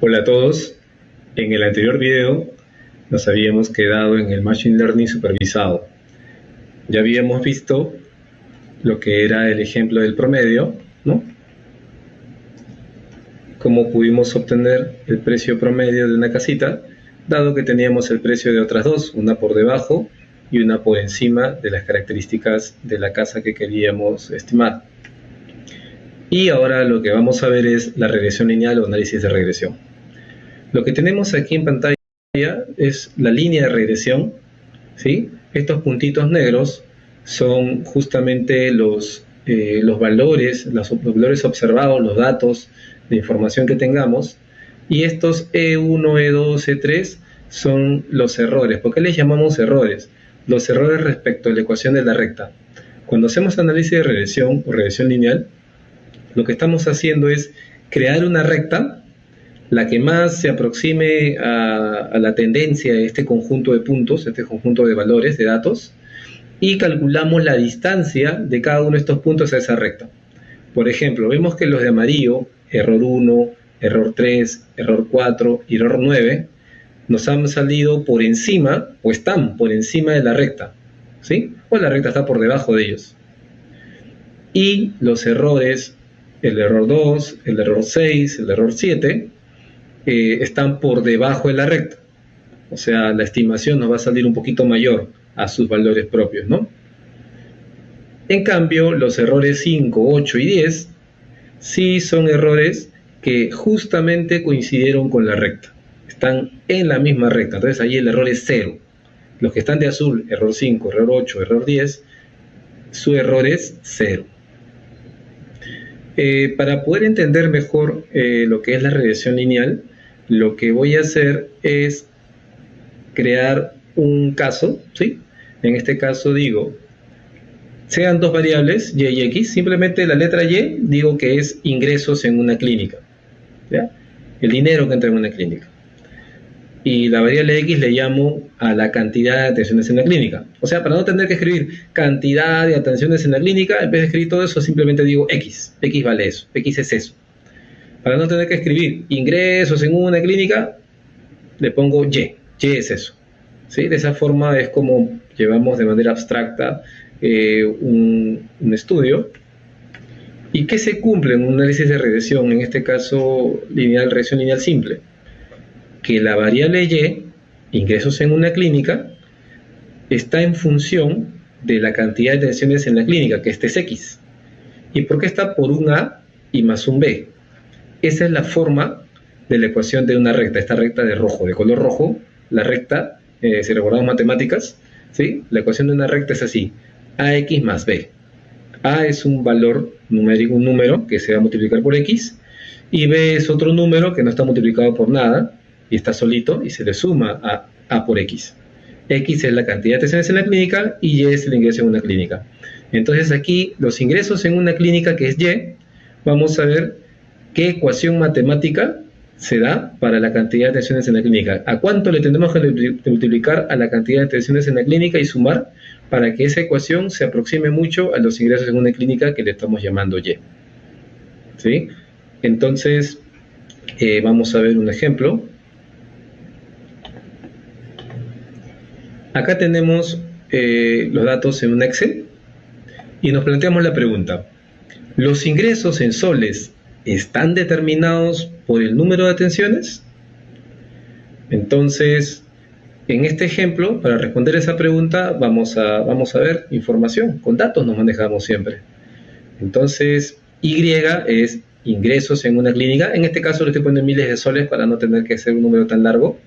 Hola a todos. En el anterior video nos habíamos quedado en el Machine Learning supervisado. Ya habíamos visto lo que era el ejemplo del promedio, ¿no? Cómo pudimos obtener el precio promedio de una casita, dado que teníamos el precio de otras dos, una por debajo y una por encima de las características de la casa que queríamos estimar. Y ahora lo que vamos a ver es la regresión lineal o análisis de regresión. Lo que tenemos aquí en pantalla es la línea de regresión, ¿sí? Estos puntitos negros son justamente los valores, los valores observados, los datos de información que tengamos, y estos E1, E2, E3 son los errores. ¿Por qué les llamamos errores? Los errores respecto a la ecuación de la recta. Cuando hacemos análisis de regresión o regresión lineal, lo que estamos haciendo es crear una recta, la que más se aproxime a la tendencia de este conjunto de puntos, este conjunto de valores, de datos, y calculamos la distancia de cada uno de estos puntos a esa recta. Por ejemplo, vemos que los de amarillo, error 1, error 3, error 4 y error 9, nos han salido por encima, o están por encima de la recta, ¿sí? O la recta está por debajo de ellos. Y los errores, el error 2, el error 6, el error 7, están por debajo de la recta. O sea, la estimación nos va a salir un poquito mayor a sus valores propios, ¿no? En cambio, los errores 5, 8 y 10 sí son errores que justamente coincidieron con la recta. Están en la misma recta, entonces ahí el error es 0. Los que están de azul, error 5, error 8, error 10, su error es 0. Para poder entender mejor lo que es la regresión lineal, lo que voy a hacer es crear un caso, ¿sí? En este caso digo, sean dos variables, y y x, simplemente la letra y digo que es ingresos en una clínica, ¿ya? El dinero que entra en una clínica. Y la variable x le llamo a la cantidad de atenciones en la clínica. O sea, para no tener que escribir cantidad de atenciones en la clínica, en vez de escribir todo eso, simplemente digo x. X vale eso, x es eso. Para no tener que escribir ingresos en una clínica, le pongo y es eso, ¿sí? De esa forma es como llevamos de manera abstracta un estudio. ¿Y qué se cumple en un análisis de regresión? En este caso, regresión lineal simple. Que la variable y, ingresos en una clínica, está en función de la cantidad de atenciones en la clínica, que este es x. ¿Y por qué está por un a y más un b? Esa es la forma de la ecuación de una recta, esta recta de rojo, de color rojo, la recta, si recordamos matemáticas, ¿sí? La ecuación de una recta es así, ax más b. A es un valor numérico, un número que se va a multiplicar por x, y b es otro número que no está multiplicado por nada, y está solito, y se le suma a por x. X es la cantidad de atenciones en la clínica, y y es el ingreso en una clínica. Entonces aquí, los ingresos en una clínica, que es y, vamos a ver qué ecuación matemática se da para la cantidad de atenciones en la clínica. ¿A cuánto le tendremos que multiplicar a la cantidad de atenciones en la clínica y sumar para que esa ecuación se aproxime mucho a los ingresos en una clínica que le estamos llamando y? ¿Sí? Entonces, vamos a ver un ejemplo. Acá tenemos los datos en un Excel y nos planteamos la pregunta: ¿los ingresos en soles están determinados por el número de atenciones? Entonces, en este ejemplo, para responder esa pregunta, vamos a ver información. Con datos nos manejamos siempre. Entonces, Y es ingresos en una clínica. En este caso le estoy poniendo miles de soles para no tener que hacer un número tan largo.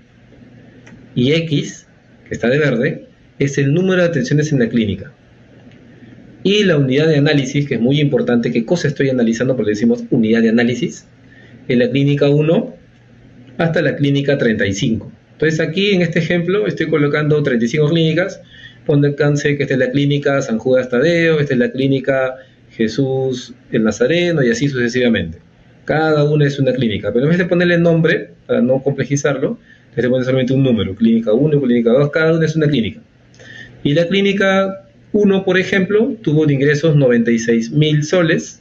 Y X, que está de verde, es el número de atenciones en la clínica. Y la unidad de análisis, que es muy importante, ¿qué cosa estoy analizando? Porque decimos unidad de análisis, en la clínica 1 hasta la clínica 35. Entonces aquí en este ejemplo estoy colocando 35 clínicas, pónganse que esta es la clínica San Judas Tadeo, esta es la clínica Jesús el Nazareno y así sucesivamente. Cada una es una clínica, pero en vez de ponerle nombre, para no complejizarlo, le pone solamente un número, clínica 1, clínica 2, cada una es una clínica. Y la clínica 1, por ejemplo, tuvo de ingresos 96.000 soles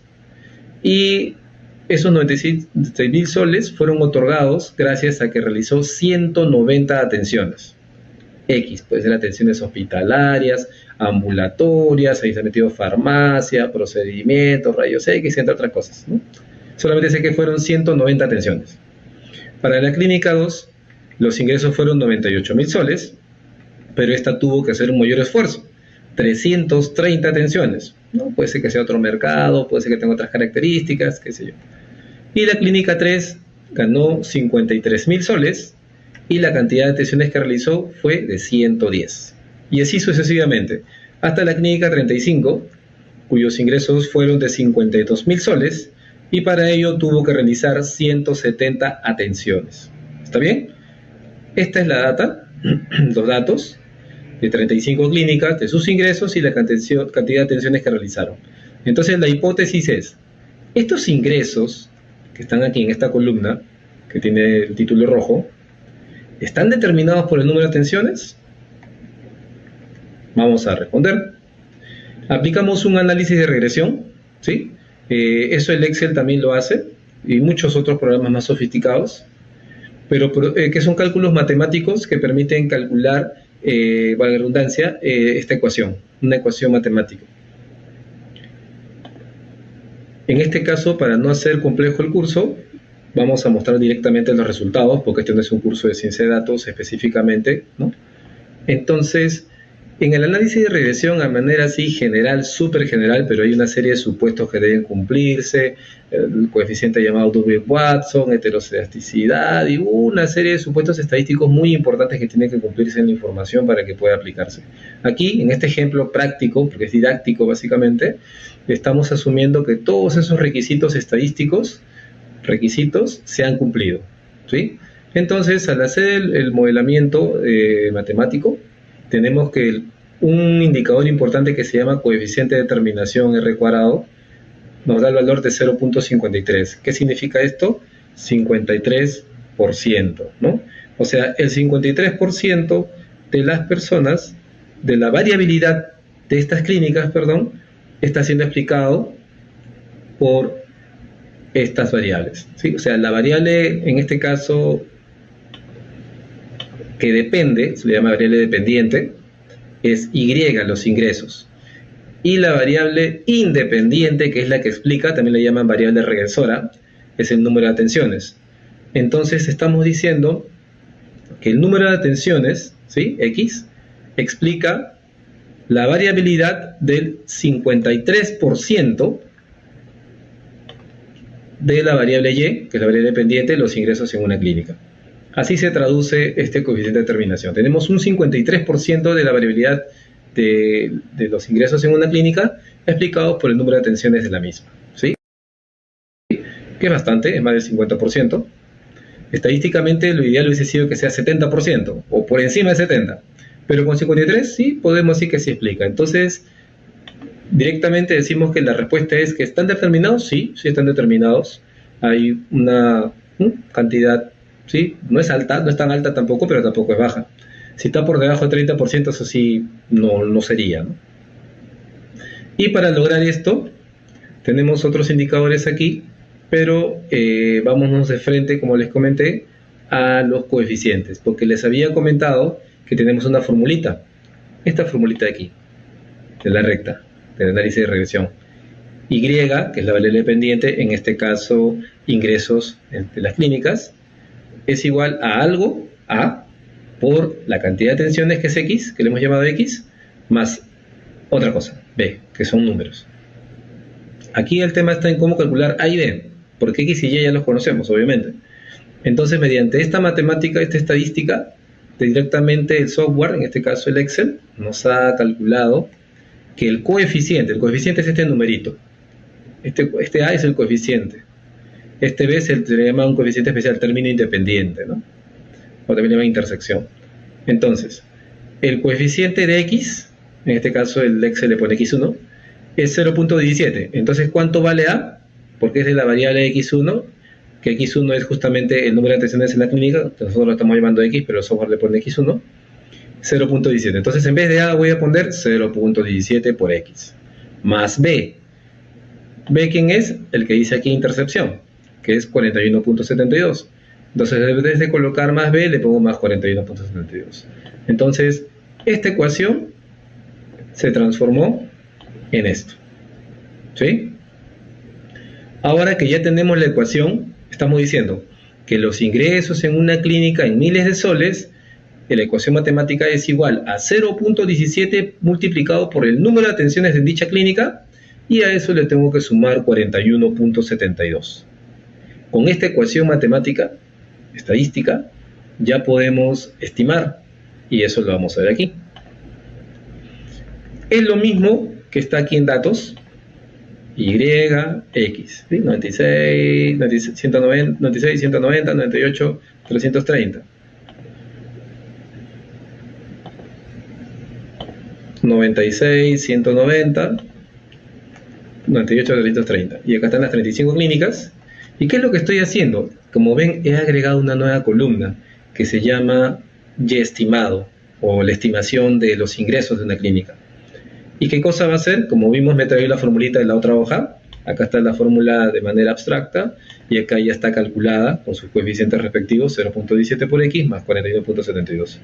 y Esos 96.000 soles fueron otorgados gracias a que realizó 190 atenciones. X, puede ser atenciones hospitalarias, ambulatorias, ahí se ha metido farmacia, procedimientos, rayos X, entre otras cosas, ¿no? Solamente sé que fueron 190 atenciones. Para la clínica 2, los ingresos fueron 98.000 soles, pero esta tuvo que hacer un mayor esfuerzo, 330 atenciones, ¿no? Puede ser que sea otro mercado, puede ser que tenga otras características, qué sé yo. Y la clínica 3 ganó 53.000 soles y la cantidad de atenciones que realizó fue de 110. Y así sucesivamente, hasta la clínica 35, cuyos ingresos fueron de 52.000 soles y para ello tuvo que realizar 170 atenciones. ¿Está bien? Esta es la data, los datos de 35 clínicas, de sus ingresos y la cantidad de atenciones que realizaron. Entonces la hipótesis es, estos ingresos que están aquí en esta columna, que tiene el título rojo, ¿están determinados por el número de atenciones? Vamos a responder. Aplicamos un análisis de regresión, ¿sí? Eso el Excel también lo hace, y muchos otros programas más sofisticados, pero que son cálculos matemáticos que permiten calcular, valga la redundancia, esta ecuación, una ecuación matemática. En este caso, para no hacer complejo el curso, vamos a mostrar directamente los resultados, porque este no es un curso de ciencia de datos específicamente, ¿no? Entonces, en el análisis de regresión, a manera así general, súper general, pero hay una serie de supuestos que deben cumplirse, el coeficiente llamado Durbin-Watson, heteroscedasticidad y una serie de supuestos estadísticos muy importantes que tienen que cumplirse en la información para que pueda aplicarse. Aquí, en este ejemplo práctico, porque es didáctico básicamente, estamos asumiendo que todos esos requisitos estadísticos, se han cumplido, ¿sí? Entonces, al hacer el modelamiento matemático, tenemos que un indicador importante que se llama coeficiente de determinación R cuadrado nos da el valor de 0.53. ¿Qué significa esto? 53%, ¿no? O sea, el 53% de las personas, de la variabilidad de estas clínicas, está siendo explicado por estas variables, ¿sí? O sea, la variable, en este caso, que depende, se le llama variable dependiente, es Y, los ingresos. Y la variable independiente, que es la que explica, también le llaman variable regresora, es el número de atenciones. Entonces estamos diciendo que el número de atenciones, ¿sí? X, explica la variabilidad del 53% de la variable Y, que es la variable dependiente, los ingresos en una clínica. Así se traduce este coeficiente de determinación. Tenemos un 53% de la variabilidad de los ingresos en una clínica explicados por el número de atenciones de la misma, ¿sí? Que es bastante, es más del 50%. Estadísticamente lo ideal hubiese sido que sea 70% o por encima de 70%, pero con 53 sí podemos decir que sí explica. Entonces, directamente decimos que la respuesta es que ¿están determinados? Sí, sí están determinados. Hay una cantidad, ¿sí? No es alta, no es tan alta tampoco, pero tampoco es baja. Si está por debajo del 30%, eso sí no sería, ¿no? Y para lograr esto, tenemos otros indicadores aquí, pero vámonos de frente, como les comenté, a los coeficientes, porque les había comentado que tenemos una formulita, esta formulita de aquí, de la recta, del análisis de regresión. Y, que es la variable dependiente, en este caso ingresos de las clínicas, es igual a algo, A, por la cantidad de atenciones que es X, que le hemos llamado X, más otra cosa, B, que son números. Aquí el tema está en cómo calcular A y B, porque X y Y ya los conocemos, obviamente. Entonces, mediante esta matemática, esta estadística, directamente el software, en este caso el Excel, nos ha calculado que el coeficiente es este numerito. Este A es el coeficiente. Este B se le llama un coeficiente especial, término independiente, ¿no? O también le llama intersección. Entonces, el coeficiente de X, en este caso el Excel le pone X1, es 0.17. Entonces, ¿cuánto vale A? Porque es de la variable X1, que X1 es justamente el número de atenciones en la clínica, nosotros lo estamos llamando X, pero el software le pone X1, 0.17. Entonces, en vez de A voy a poner 0.17 por X, más B. ¿B quién es? El que dice aquí intercepción. que es 41.72. Entonces, en vez de colocar más B, le pongo más 41.72. Entonces, esta ecuación se transformó en esto. ¿Sí? Ahora que ya tenemos la ecuación, estamos diciendo que los ingresos en una clínica en miles de soles, la ecuación matemática es igual a 0.17 multiplicado por el número de atenciones en dicha clínica, y a eso le tengo que sumar 41.72. Con esta ecuación matemática, estadística, ya podemos estimar, y eso lo vamos a ver aquí. Es lo mismo que está aquí en datos, Y, X, ¿sí? 96, 190, 96, 190, 98, 330. 96, 190, 98, 330. Y acá están las 35 clínicas. ¿Y qué es lo que estoy haciendo? Como ven, he agregado una nueva columna que se llama Y estimado, o la estimación de los ingresos de una clínica. ¿Y qué cosa va a hacer? Como vimos, me traí la formulita de la otra hoja. Acá está la fórmula de manera abstracta y acá ya está calculada con sus coeficientes respectivos, 0.17 por X más 41.72.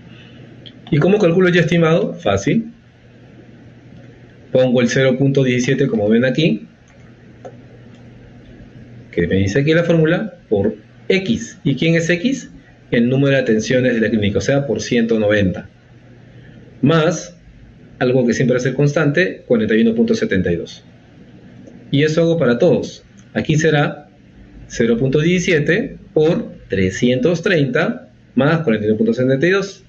¿Y cómo calculo ya estimado? Fácil. Pongo el 0.17 como ven aquí, que me dice aquí la fórmula, por X. ¿Y quién es X? El número de atenciones de la clínica, o sea, por 190. Más algo que siempre va a ser constante, 41.72. Y eso hago para todos. Aquí será 0.17 por 330 más 41.72.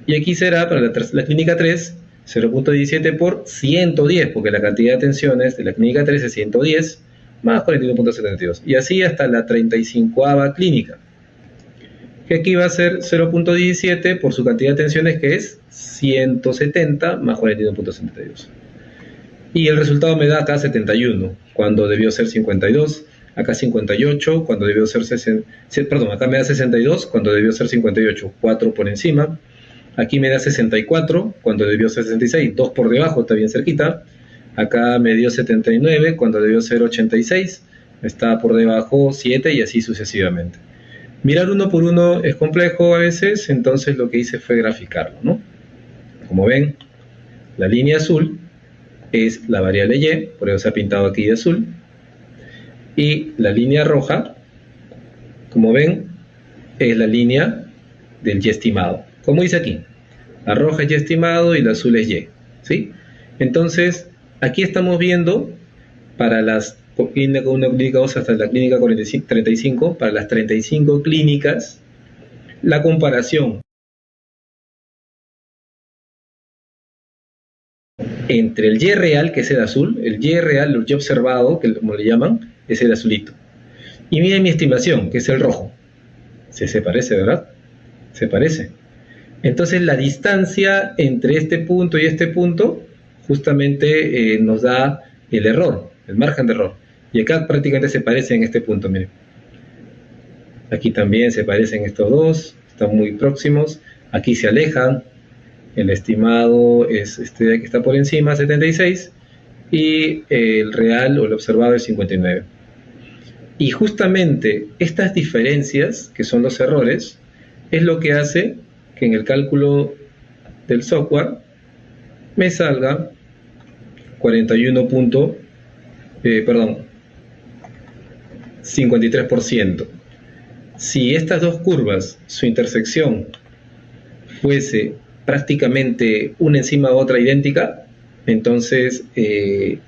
Y aquí será para la clínica 3, 0.17 por 110, porque la cantidad de atenciones de la clínica 3 es 110 más 41.72. Y así hasta la 35ª clínica, que aquí va a ser 0.17 por su cantidad de atenciones, que es 170 más 41.72. Y el resultado me da acá 71, cuando debió ser 52, acá 58, cuando debió ser acá me da 62, cuando debió ser 58, 4 por encima. Aquí me da 64, cuando debió ser 66, 2 por debajo, está bien cerquita. Acá me dio 79, cuando debió ser 86, está por debajo 7, y así sucesivamente. Mirar uno por uno es complejo a veces, entonces lo que hice fue graficarlo, ¿no? Como ven, la línea azul es la variable Y, por eso se ha pintado aquí de azul, y la línea roja, como ven, es la línea del Y estimado. Como dice aquí, la roja es Y estimado y la azul es Y, ¿sí? Entonces, aquí estamos viendo para las clínica 1, clínica 2 hasta la clínica 35, para las 35 clínicas, la comparación entre el Y real, que es el azul, el Y real, el Y observado, que como le llaman, es el azulito. Y miren mi estimación, que es el rojo. Se parece, ¿verdad? Se parece. Entonces la distancia entre este punto y este punto justamente nos da el error, el margen de error. Y acá prácticamente se parece en este punto, miren. Aquí también se parecen estos dos, están muy próximos. Aquí se alejan. El estimado es este que está por encima, 76, y el real o el observado es 59. Y justamente estas diferencias, que son los errores, es lo que hace que en el cálculo del software me salga 53%. Si estas dos curvas, su intersección fuese prácticamente una encima de otra idéntica, entonces el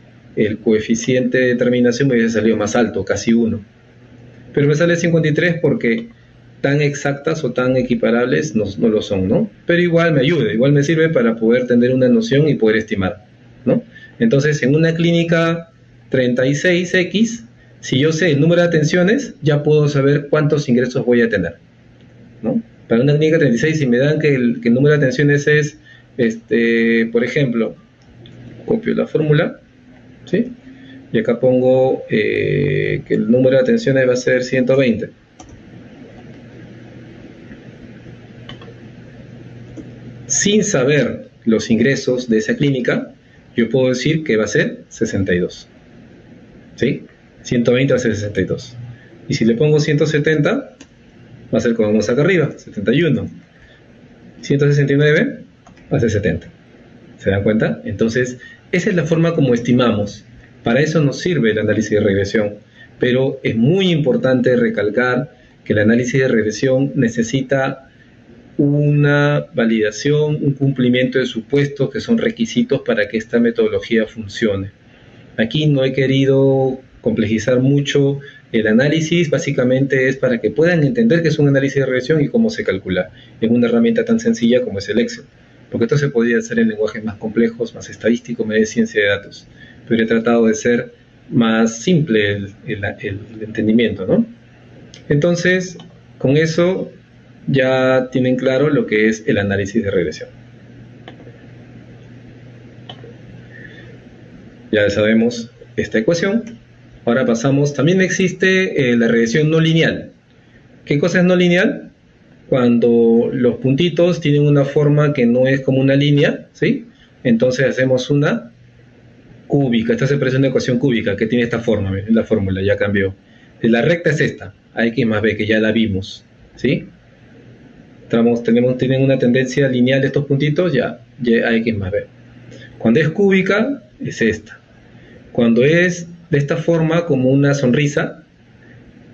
coeficiente de determinación me hubiese salido más alto, casi 1. Pero me sale 53 porque tan exactas o tan equiparables no lo son, ¿no? Pero igual me ayuda, igual me sirve para poder tener una noción y poder estimar, ¿no? Entonces, en una clínica 36X, si yo sé el número de atenciones, ya puedo saber cuántos ingresos voy a tener, ¿no? Para una clínica 36, si me dan que el número de atenciones es, por ejemplo, copio la fórmula, ¿sí? Y acá pongo que el número de atenciones va a ser 120. Sin saber los ingresos de esa clínica, yo puedo decir que va a ser 62. ¿Sí? 120 va a ser 62. Y si le pongo 170, va a ser como vamos acá arriba, 71. 169 va a ser 70. ¿Se dan cuenta? Entonces, esa es la forma como estimamos. Para eso nos sirve el análisis de regresión. Pero es muy importante recalcar que el análisis de regresión necesita una validación, un cumplimiento de supuestos que son requisitos para que esta metodología funcione. Aquí no he querido complejizar mucho el análisis, básicamente es para que puedan entender qué es un análisis de regresión y cómo se calcula en una herramienta tan sencilla como es el Excel. Porque esto se podría hacer en lenguajes más complejos, más estadísticos, más de ciencia de datos. Pero he tratado de ser más simple el entendimiento, ¿no? Entonces, con eso ya tienen claro lo que es el análisis de regresión. Ya sabemos esta ecuación. Ahora pasamos, también existe la regresión no lineal. ¿Qué cosa es no lineal? Cuando los puntitos tienen una forma que no es como una línea, ¿sí? Entonces hacemos una cúbica. Esta se parece a una ecuación cúbica que tiene esta forma, miren, la fórmula ya cambió. La recta es esta, AX más B, que ya la vimos, ¿sí? Tienen una tendencia lineal estos puntitos, ya AX más B. Cuando es cúbica, es esta. Cuando es de esta forma, como una sonrisa,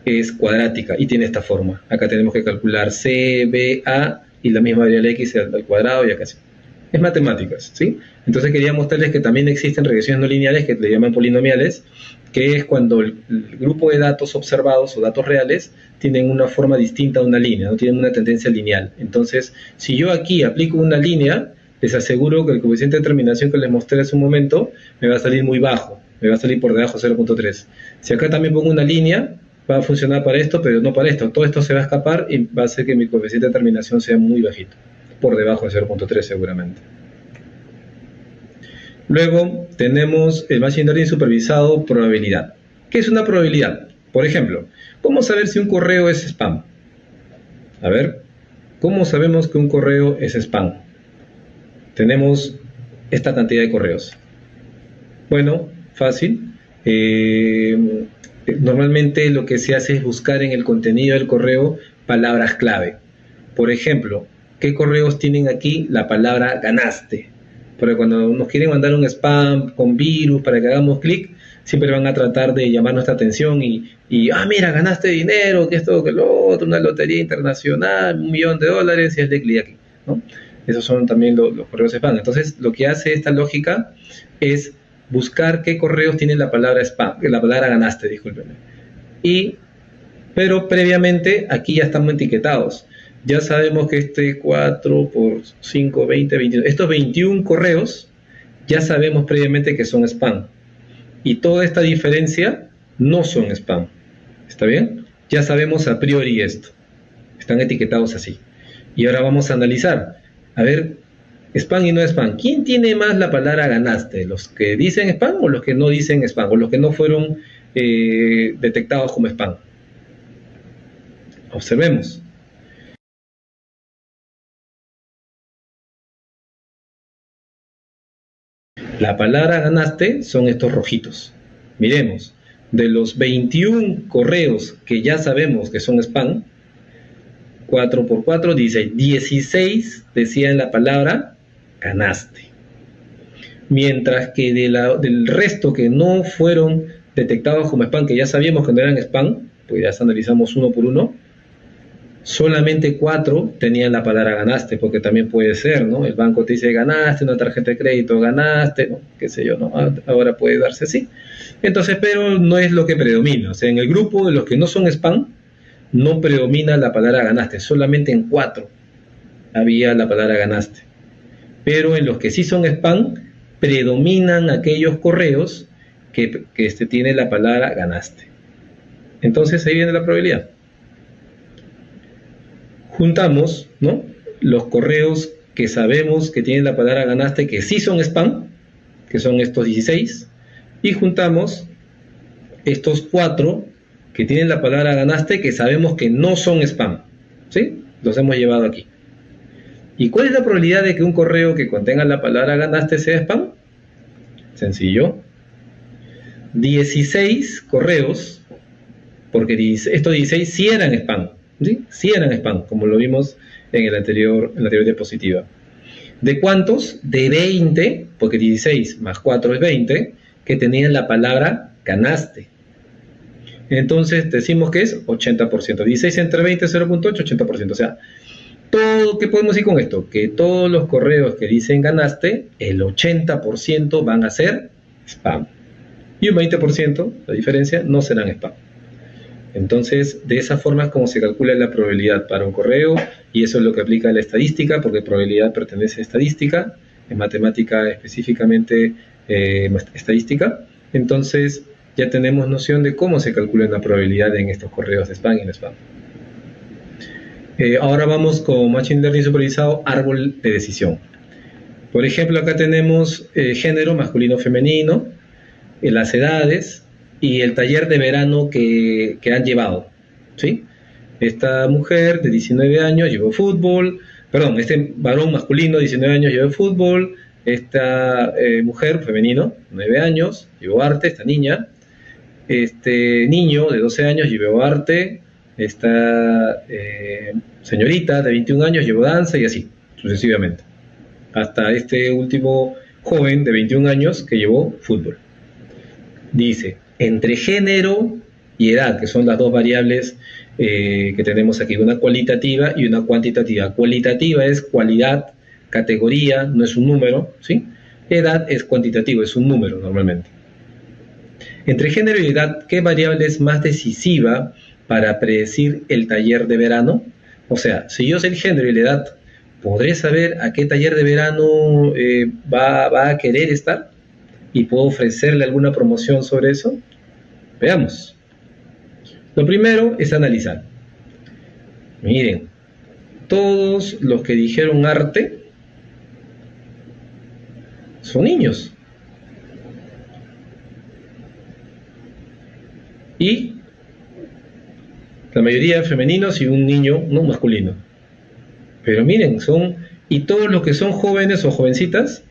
es cuadrática y tiene esta forma. Acá tenemos que calcular C, B, A y la misma variable X al cuadrado y acá sí. Es matemáticas, ¿sí? Entonces quería mostrarles que también existen regresiones no lineales que le llaman polinomiales, que es cuando el grupo de datos observados o datos reales tienen una forma distinta a una línea, no tienen una tendencia lineal. Entonces, si yo aquí aplico una línea, les aseguro que el coeficiente de terminación que les mostré hace un momento me va a salir muy bajo, me va a salir por debajo de 0.3. Si acá también pongo una línea, va a funcionar para esto, pero no para esto. Todo esto se va a escapar y va a hacer que mi coeficiente de terminación sea muy bajito, por debajo de 0.3 seguramente. Luego tenemos el Machine Learning supervisado, probabilidad. ¿Qué es una probabilidad? Por ejemplo, ¿cómo saber si un correo es spam? A ver, ¿cómo sabemos que un correo es spam? Tenemos esta cantidad de correos. Bueno, fácil. Normalmente lo que se hace es buscar en el contenido del correo palabras clave. Por ejemplo, ¿qué correos tienen aquí la palabra ganaste? Porque cuando nos quieren mandar un spam con virus para que hagamos clic, siempre van a tratar de llamar nuestra atención y mira, ganaste dinero, que esto, que lo otro, una lotería internacional, $1 millón y hazle clic aquí, ¿no? Esos son también los correos spam. Entonces, lo que hace esta lógica es buscar qué correos tienen la palabra spam, la palabra ganaste, discúlpenme. Pero previamente aquí ya estamos etiquetados. Ya sabemos que este 4 por 5, 20, 21, estos 21 correos ya sabemos previamente que son spam. Y toda esta diferencia no son spam. ¿Está bien? Ya sabemos a priori esto. Están etiquetados así. Y ahora vamos a analizar. A ver, spam y no spam. ¿Quién tiene más la palabra ganaste? ¿Los que dicen spam o los que no dicen spam? ¿O los que no fueron detectados como spam? Observemos. La palabra ganaste son estos rojitos. Miremos, de los 21 correos que ya sabemos que son spam, 4 por 4 dice 16 decían la palabra ganaste. Mientras que del resto que no fueron detectados como spam, que ya sabíamos que no eran spam, pues ya analizamos uno por uno, solamente 4 tenían la palabra ganaste, porque también puede ser, ¿no? El banco te dice ganaste, una tarjeta de crédito ganaste, ¿no? Qué sé yo, ¿no? Ahora puede darse así. Entonces, pero no es lo que predomina. O sea, en el grupo de los que no son spam, no predomina la palabra ganaste. Solamente en 4 había la palabra ganaste. Pero en los que sí son spam, predominan aquellos correos que tienen la palabra ganaste. Entonces, ahí viene la probabilidad. Juntamos, ¿no?, los correos que sabemos que tienen la palabra ganaste, que sí son spam, que son estos 16, y juntamos estos 4 que tienen la palabra ganaste, que sabemos que no son spam, ¿sí? Los hemos llevado aquí. ¿Y cuál es la probabilidad de que un correo que contenga la palabra ganaste sea spam? Sencillo. 16 correos porque estos 16 sí eran spam, ¿sí? Sí eran spam, como lo vimos en la anterior diapositiva. ¿De cuántos? De 20, porque 16 más 4 es 20, que tenían la palabra ganaste. Entonces decimos que es 80%. 16 entre 20 es 0.8, 80%. O sea, todo, ¿qué podemos decir con esto? Que todos los correos que dicen ganaste, el 80% van a ser spam. Y un 20%, la diferencia, no serán spam. Entonces, de esa forma es como se calcula la probabilidad para un correo, y eso es lo que aplica a la estadística, porque probabilidad pertenece a estadística, en matemática específicamente estadística. Entonces, ya tenemos noción de cómo se calcula una probabilidad en estos correos de spam y no spam. Ahora vamos con Machine Learning supervisado, árbol de decisión. Por ejemplo, acá tenemos género masculino-femenino, las edades y el taller de verano que han llevado, ¿sí? Esta mujer de 19 años llevó fútbol, perdón, este varón masculino de 19 años llevó fútbol, esta mujer femenino, 9 años, llevó arte, esta niña, este niño de 12 años llevó arte, esta señorita de 21 años llevó danza y así, sucesivamente, hasta este último joven de 21 años que llevó fútbol. Dice, entre género y edad, que son las dos variables que tenemos aquí, una cualitativa y una cuantitativa. Cualitativa es cualidad, categoría, no es un número, ¿sí? Edad es cuantitativo, es un número normalmente. Entre género y edad, ¿qué variable es más decisiva para predecir el taller de verano? O sea, si yo sé el género y la edad, ¿podré saber a qué taller de verano va a querer estar? ¿Y puedo ofrecerle alguna promoción sobre eso? Veamos. Lo primero es analizar. Miren, todos los que dijeron arte son niños. Y la mayoría femeninos y un niño no masculino. Pero miren, y todos los que son jóvenes o jovencitas,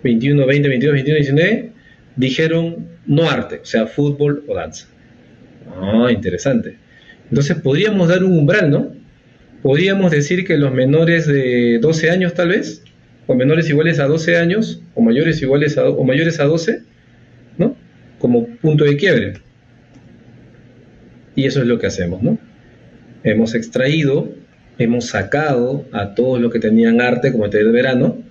21, 20, 22, 21, 19, dijeron no arte, o sea, fútbol o danza. Ah, interesante. Entonces podríamos dar un umbral, ¿no? Podríamos decir que los menores de 12 años tal vez, o menores iguales a 12 años, o mayores mayores a 12, ¿no? Como punto de quiebre. Y eso es lo que hacemos, ¿no? Hemos extraído, hemos sacado a todos los que tenían arte como taller de verano,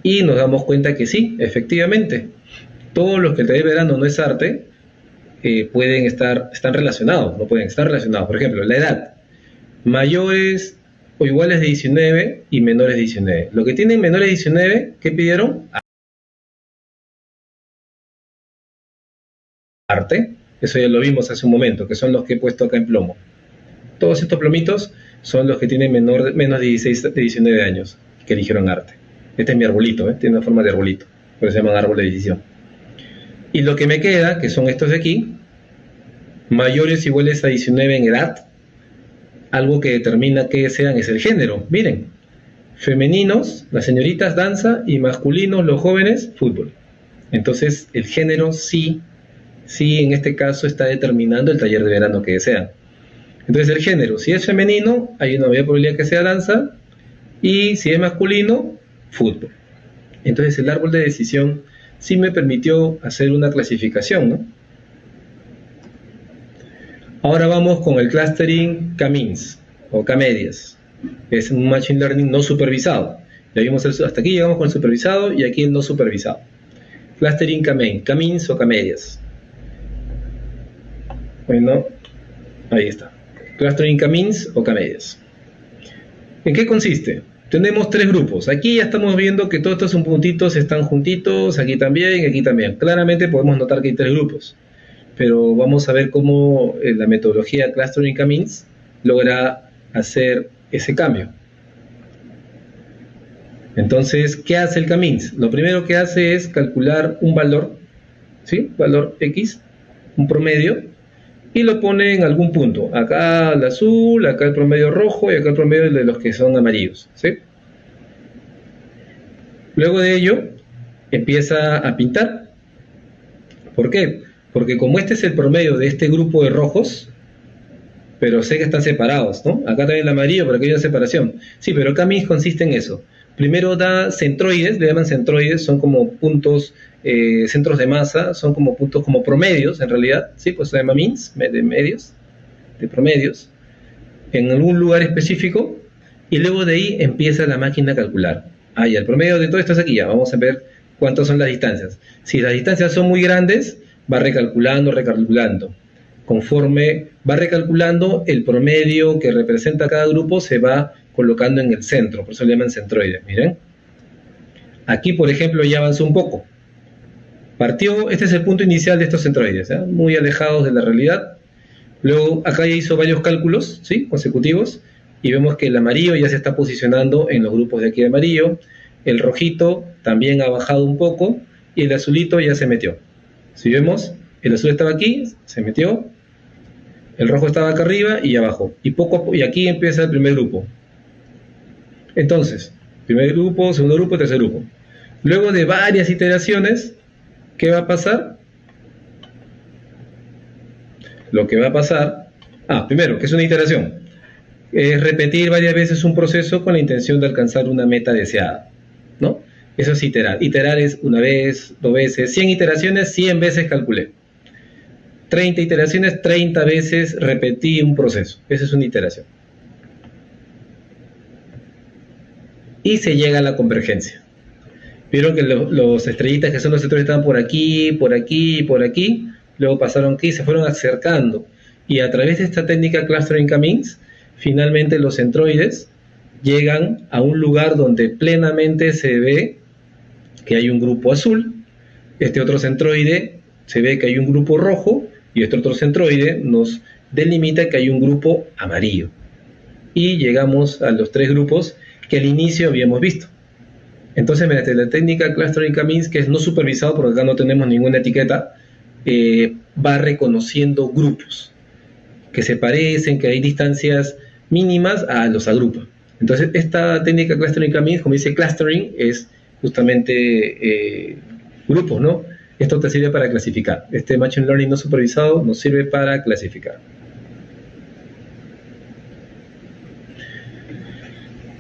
y nos damos cuenta que sí, efectivamente, todos los que el taller de verano no es arte, están relacionados, no pueden estar relacionados. Por ejemplo, la edad, mayores o iguales de 19 y menores de 19. Lo que tienen menores de 19, ¿qué pidieron? Arte. Eso ya lo vimos hace un momento, que son los que he puesto acá en plomo. Todos estos plomitos son los que tienen menos de 19 años, que eligieron arte. Este es mi arbolito, tiene una forma de arbolito, por eso se llama árbol de decisión. Y lo que me queda, que son estos de aquí, mayores o iguales a 19 en edad, algo que determina qué sean es el género. Miren, femeninos, las señoritas, danza, y masculinos, los jóvenes, fútbol. Entonces, el género sí en este caso está determinando el taller de verano que desean. Entonces, el género, si es femenino, hay una mayor probabilidad que sea danza, y si es masculino, fútbol. Entonces, el árbol de decisión sí me permitió hacer una clasificación, ¿no? Ahora vamos con el clustering K-means o K-medias. Es un machine learning no supervisado. Ya vimos hasta aquí llegamos con el supervisado y aquí el no supervisado. Clustering K-means o K-medias. Bueno, ahí está. Clustering K-means o K-medias. ¿En qué consiste? Tenemos tres grupos. Aquí ya estamos viendo que todos estos puntitos están juntitos, aquí también, aquí también. Claramente podemos notar que hay tres grupos. Pero vamos a ver cómo la metodología Clustering K-means logra hacer ese cambio. Entonces, ¿qué hace el K-means? Lo primero que hace es calcular un valor, ¿sí? Valor X, un promedio, y lo pone en algún punto. Acá el azul, acá el promedio rojo y acá el promedio de los que son amarillos, ¿sí? Luego de ello, empieza a pintar. ¿Por qué? Porque como este es el promedio de este grupo de rojos, pero sé que están separados, ¿no? Acá también el amarillo, pero aquí hay una separación. Sí, pero K-means consiste en eso. Primero da centroides, le llaman centroides, son como puntos, centros de masa, son como puntos, como promedios en realidad, ¿sí? Pues se llama means, de medios, de promedios, en algún lugar específico, y luego de ahí empieza la máquina a calcular. Ah, ya, el promedio de todo esto es aquí, ya, vamos a ver cuántas son las distancias. Si las distancias son muy grandes, va recalculando, recalculando. Conforme va recalculando, el promedio que representa cada grupo se va colocando en el centro, por eso le llaman centroides, miren. Aquí, por ejemplo, ya avanzó un poco. Partió, este es el punto inicial de estos centroides, muy alejados de la realidad. Luego, acá ya hizo varios cálculos, ¿sí? Consecutivos, y vemos que el amarillo ya se está posicionando en los grupos de aquí de amarillo, el rojito también ha bajado un poco, y el azulito ya se metió. Si vemos, el azul estaba aquí, se metió, el rojo estaba acá arriba y abajo, y aquí empieza el primer grupo. Entonces, primer grupo, segundo grupo, tercer grupo. Luego de varias iteraciones, ¿qué va a pasar? Lo que va a pasar, primero, ¿qué es una iteración? Es repetir varias veces un proceso con la intención de alcanzar una meta deseada, ¿no? Eso es iterar. Iterar es una vez, dos veces, 100 iteraciones, 100 veces calculé. 30 iteraciones, 30 veces repetí un proceso. Esa es una iteración. Y se llega a la convergencia. Vieron que los estrellitas que son los centroides estaban por aquí, por aquí y por aquí. Luego pasaron aquí y se fueron acercando. Y a través de esta técnica Clustering K-means, finalmente los centroides llegan a un lugar donde plenamente se ve que hay un grupo azul. Este otro centroide se ve que hay un grupo rojo. Y este otro centroide nos delimita que hay un grupo amarillo. Y llegamos a los tres grupos que al inicio habíamos visto. Entonces, mediante la técnica Clustering K-means, que es no supervisado, porque acá no tenemos ninguna etiqueta, va reconociendo grupos que se parecen, que hay distancias mínimas, los agrupa. Entonces, esta técnica Clustering K-means, como dice clustering, es justamente grupos, ¿no? Esto te sirve para clasificar. Este Machine Learning no supervisado nos sirve para clasificar.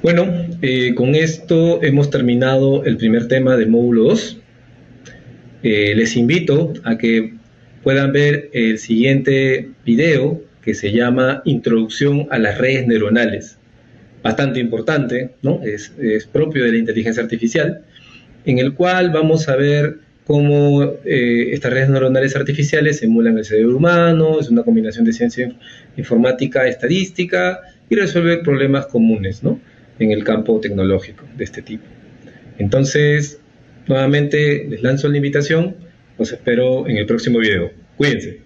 Bueno, con esto hemos terminado el primer tema del módulo 2. Les invito a que puedan ver el siguiente video que se llama Introducción a las redes neuronales. Bastante importante, ¿no? Es propio de la inteligencia artificial, en el cual vamos a ver cómo estas redes neuronales artificiales emulan el cerebro humano, es una combinación de ciencia informática, estadística y resuelve problemas comunes, ¿no?, en el campo tecnológico de este tipo. Entonces, nuevamente les lanzo la invitación, los espero en el próximo video. Cuídense.